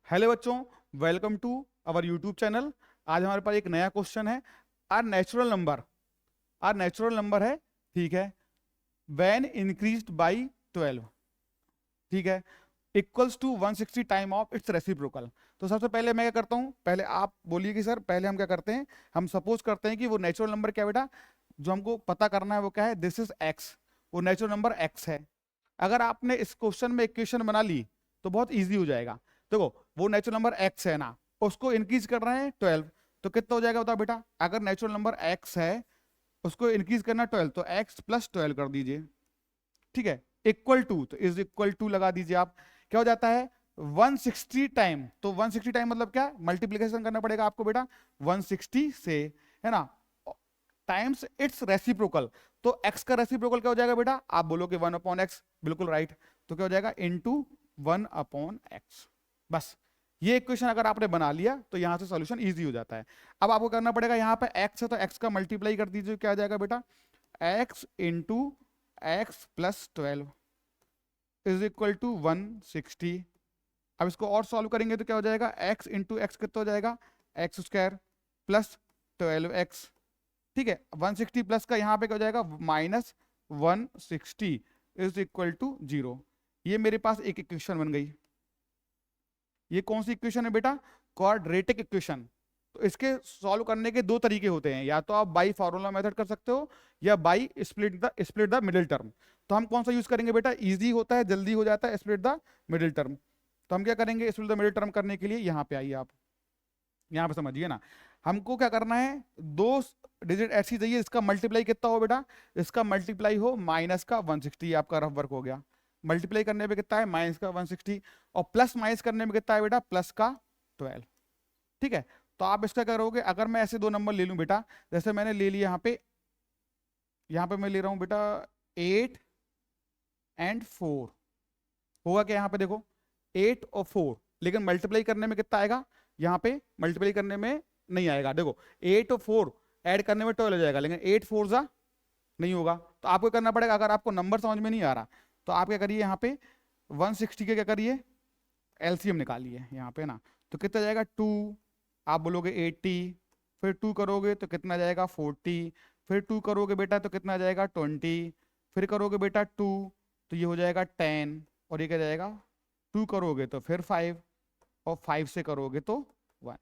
Hello बच्चों, welcome to our YouTube channel. आज हमारे पास एक नया क्वेश्चन है। आर नेचुरल नंबर है, ठीक है, व्हेन इंक्रीज्ड बाय 12, ठीक है, equals to 160 time of its reciprocal. तो सबसे पहले मैं क्या करता हूँ, पहले आप बोलिए कि सर पहले हम क्या करते हैं। हम सपोज करते हैं कि वो नेचुरल नंबर क्या बेटा, जो हमको पता करना है वो क्या है, दिस इज एक्स, वो नेचुरल नंबर एक्स है। अगर आपने इस क्वेश्चन में इक्वेशन बना ली तो बहुत इजी हो जाएगा। देखो, वो नेचुरल नंबर एक्स है ना, उसको इंक्रीज कर रहे हैं 12, तो कितना हो जाएगा बताओ बेटा। अगर नेचुरल नंबर एक्स है, उसको इंक्रीज करना 12, तो एक्स प्लस 12 कर दीजिए, ठीक है, इक्वल टू, तो इज इक्वल टू लगा दीजिए आप। क्या हो जाता है 160 टाइम, तो 160 टाइम मतलब क्या, मल्टीप्लीकेशन करना पड़ेगा आपको बेटा 160 से, है ना, टाइम्स इट्स रेसिप्रोकल। तो x का रेसिप्रोकल क्या हो जाएगा बेटा, आप बोलोगे 1 अपॉन एक्स, बिल्कुल राइट। तो क्या हो जाएगा इनटू 1 अपॉन एक्स। बस ये इक्वेशन अगर आपने बना लिया तो यहां से सॉल्यूशन इजी हो जाता है। अब आपको करना पड़ेगा, यहाँ पे x है तो x का मल्टीप्लाई कर दीजिए, क्या आ जाएगा बेटा, x into x plus 12 is equal to 160। अब इसको और सॉल्व करेंगे तो क्या हो जाएगा, x इंटू एक्स कितना हो जाएगा, एक्स स्क्वायर प्लस 12x, ठीक है। 160 प्लस का यहाँ पे क्या हो जाएगा, माइनस 160 इज इक्वल टू 0। ये मेरे पास एक इक्वेशन बन गई। ये कौन सी इक्वेशन है बेटा, क्वाड्रेटिक इक्वेशन। तो इसके सॉल्व करने के दो तरीके होते हैं, या तो आप बाई फार्मूला मेथड कर सकते हो या by split the middle term. तो हम कौन सा यूज करेंगे बेटा, इजी होता है, जल्दी हो जाता है, स्प्लिट द मिडिल टर्म। तो हम क्या करेंगे, स्प्लिट द मिडिल टर्म करने के लिए यहाँ पे आइए आप, यहाँ पे समझिए ना। हमको क्या करना है, दो डिजिट ऐसी चाहिए इसका मल्टीप्लाई कितना हो बेटा, इसका मल्टीप्लाई हो माइनस का 160, आपका रफ वर्क हो गया। मल्टीप्लाई करने पे कितना है, माइनस का 160, और प्लस माइनस करने में कितना है बेटा, प्लस का 12, ठीक है। तो आप इसका करोगे, अगर मैं ऐसे दो नंबर ले लूं बेटा, जैसे मैंने ले लिया यहाँ पे मैं ले रहा हूं बेटा 8 एंड 4, होगा क्या यहाँ पे देखो 8 और 4, लेकिन मल्टीप्लाई करने में कितना आएगा, यहाँ पे मल्टीप्लाई करने में नहीं आएगा। देखो 8 और 4 ऐड करने में 12 हो जाएगा, लेकिन 8 4 जा नहीं होगा। तो आपको करना पड़ेगा, अगर आपको नंबर समझ में नहीं आ रहा तो आप क्या करिए, यहाँ पे 160 के क्या करिए, एलसीएम निकालिए यहाँ पे ना। तो कितना जाएगा 2, आप बोलोगे 80, फिर 2 करोगे तो कितना जाएगा 40, फिर 2 करोगे बेटा तो कितना जाएगा 20, फिर करोगे बेटा 2 तो ये हो जाएगा 10, और ये क्या जाएगा 2 करोगे तो फिर 5, और 5 से करोगे तो 1।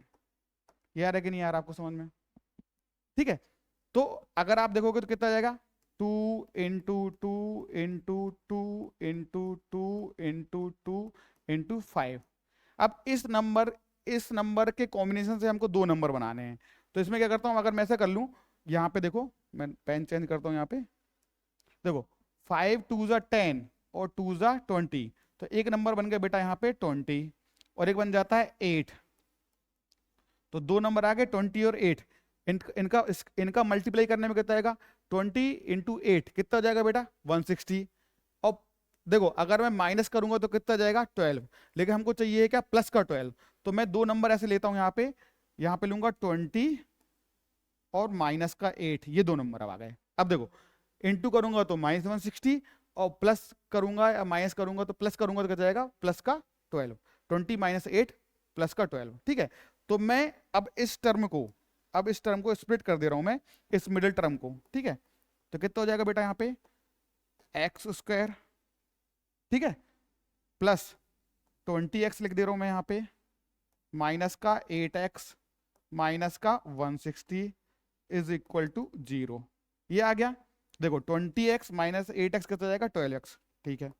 ये आ रहा है कि नहीं आ रहा आपको समझ में, ठीक है। तो अगर आप देखोगे तो कितना जाएगा 2 into 2 into 2 into 2 into 2 into 5। अब इस नंबर के कॉम्बिनेशन से हमको दो नंबर बनाने हैं। तो इसमें क्या करता हूं, अगर मैं ऐसा कर लूं, यहाँ पे देखो मैं पेन चेंज करता हूं, यहाँ पे देखो 5 2 जा 10 और 2 जा 20, तो एक नंबर बन गया बेटा यहाँ पे 20, और एक बन जाता है 8। तो दो नंबर आ गए 20 और 8। इनका मल्टीप्लाई करने में कितना आएगा, 20 इंटू 8 कितना हो जाएगा बेटा 160। और देखो अगर मैं माइनस करूंगा तो कितना जाएगा 12, लेकिन हमको चाहिए क्या प्लस का 12। तो मैं दो नंबर ऐसे लेता हूं, यहाँ पे लूंगा 20 और माइनस का 8, ये दो नंबर अब आ गए। अब देखो इंटू करूंगा तो माइनस 160, और प्लस करूंगा या माइनस करूंगा तो प्लस करूंगा तो क्या जाएगा प्लस का 12, 20 माइनस 8 प्लस का 12, ठीक है। तो मैं अब इस टर्म को स्प्लिट कर दे रहा हूं मैं, इस मिडिल टर्म को, ठीक है। तो कितना हो जाएगा बेटा यहाँ पे एक्स स्क्वायर, ठीक है, प्लस 20x लिख दे रहा हूं मैं यहाँ पे, माइनस का 8x माइनस का 160 इज इक्वल टू 0। ये आ गया। देखो 20x माइनस 8x कितना जाएगा 12x, ठीक है।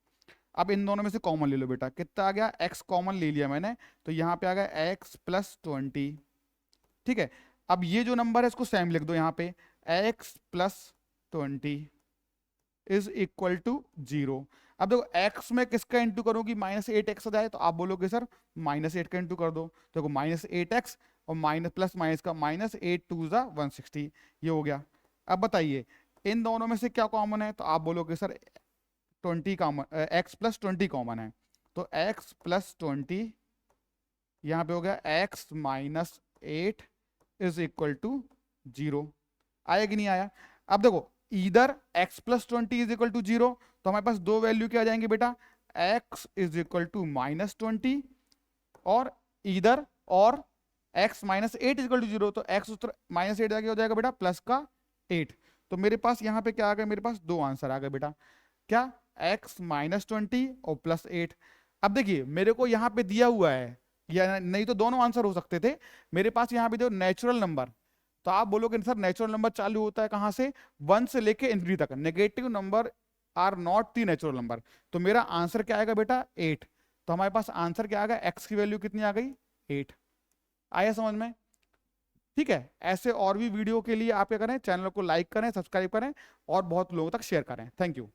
अब इन दोनों में से कॉमन ले लो बेटा, कितना आ गया x कॉमन ले लिया मैंने, तो यहाँ पे आ गया x प्लस 20, ठीक है। अब ये जो नंबर है इसको सेम लिख दो यहाँ पे, x plus 20 is equal to 0। अब देखो x में किसका इंटू करूंगी, माइनस 8x आ जाए तो आप बोलोगे सर माइनस 8 का इंटू कर दो। तो देखो माइनस 8x और माइनस प्लस माइनस का माइनस 8 2 जा 160, ये हो गया। अब बताइए इन दोनों में से क्या कॉमन है, तो आप बोलोगे sir 20 common, x plus 20 common है। तो x प्लस 20 यहाँ पे हो गया x minus 8 is equal to 0। आया कि नहीं आया। अब देखो इधर x plus 20 is equal to 0, तो हमारे पास दो वैल्यू क्या आ जाएंगे बेटा, x is equal to minus 20 और ईदर और x minus eight is equal to zero, तो x माइनस एट आगे हो जाएगा बेटा प्लस का 8। तो मेरे पास यहाँ पे क्या आ गया, मेरे पास दो आंसर आ गए बेटा, क्या x माइनस 20 और प्लस 8। अब देखिए मेरे को यहाँ पे दिया हुआ है, या नहीं तो दोनों आंसर हो सकते थे, मेरे पास यहाँ पे जो नेचुरल नंबर, तो आप बोलोगे सर नेचुरल नंबर चालू होता है कहाँ से, 1 से लेके इन्फिनिटी तक, negative number are not the natural number. तो मेरा आंसर क्या आएगा बेटा 8। तो हमारे पास आंसर क्या आ गया, x की वैल्यू कितनी आ गई 8। आया समझ में? ठीक है, ऐसे और भी वीडियो के लिए आप क्या करें, चैनल को लाइक करें, सब्सक्राइब करें और बहुत लोगों तक शेयर करें। Thank you.